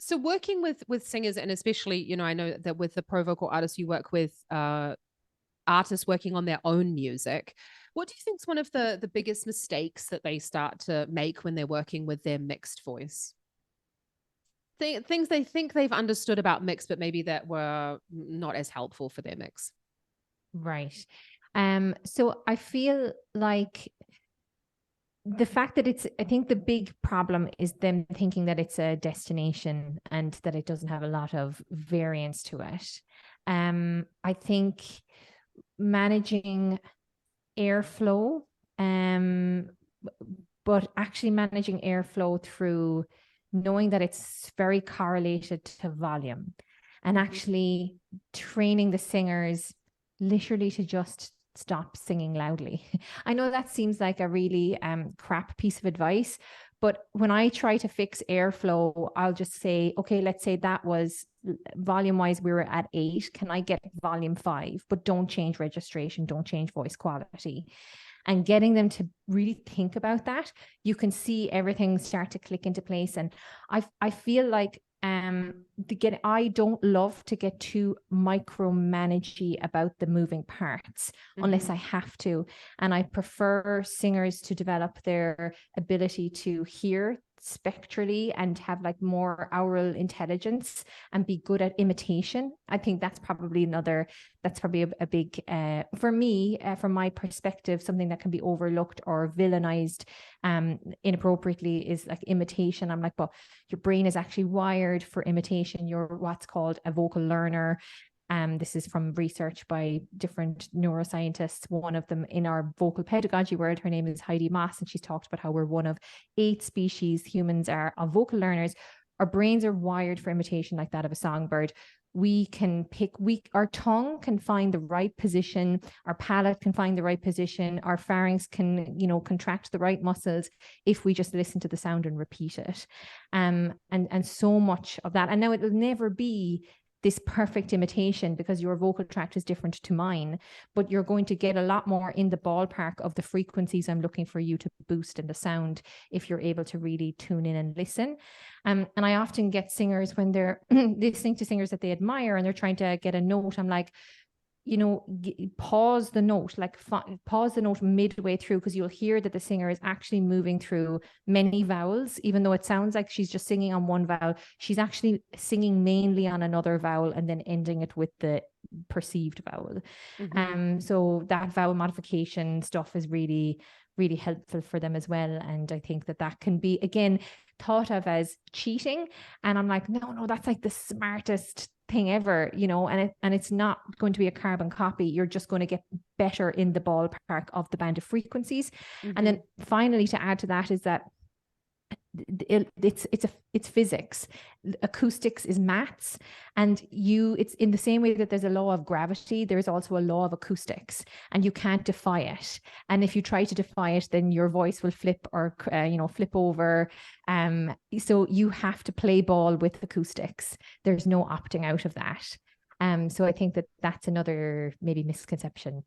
So working with singers, and especially, I know that with the pro vocal artists, you work with artists working on their own music. What do you think is one of the biggest mistakes that they start to make when they're working with their mixed voice? Things they think they've understood about mix, but maybe that were not as helpful for their mix. Right. So I feel like the fact that I think the big problem is them thinking that it's a destination and that it doesn't have a lot of variance to it. I think managing airflow, but actually managing airflow through knowing that it's very correlated to volume, and actually training the singers literally to just stop singing loudly. I know that seems like a really crap piece of advice, but when I try to fix airflow, I'll just say, okay, let's say that was volume wise, we were at 8. Can I get volume 5? But don't change registration, don't change voice quality. And getting them to really think about that, you can see everything start to click into place. And I feel like I don't love to get too micromanagey about the moving parts unless I have to. And I prefer singers to develop their ability to hear spectrally and have like more aural intelligence and be good at imitation. I think that's probably a big, for me, from my perspective, something that can be overlooked or villainized inappropriately is like imitation. I'm like, but your brain is actually wired for imitation. You're what's called a vocal learner. This is from research by different neuroscientists. One of them in our vocal pedagogy world, her name is Heidi Maas, and she's talked about how we're one of 8 species, humans are, of vocal learners. Our brains are wired for imitation like that of a songbird. We can our tongue can find the right position, our palate can find the right position, our pharynx can, contract the right muscles if we just listen to the sound and repeat it. And so much of that. And now it will never be this perfect imitation because your vocal tract is different to mine, but you're going to get a lot more in the ballpark of the frequencies I'm looking for you to boost in the sound if you're able to really tune in and listen. And I often get singers when they're listening to singers that they admire and they're trying to get a note. I'm like, pause the note, pause the note midway through, because you'll hear that the singer is actually moving through many vowels. Even though it sounds like she's just singing on one vowel, she's actually singing mainly on another vowel and then ending it with the perceived vowel. So that vowel modification stuff is really, really helpful for them as well. And I think that can be, again, thought of as cheating. And I'm like, no, that's like the smartest thing ever, and it's not going to be a carbon copy. You're just going to get better in the ballpark of the band of frequencies. And then finally, to add to that is that it's physics. Acoustics is maths, and it's in the same way that there's a law of gravity, there's also a law of acoustics, and you can't defy it. And if you try to defy it, then your voice will flip or flip over. So you have to play ball with acoustics. There's no opting out of that. So I think that's another maybe misconception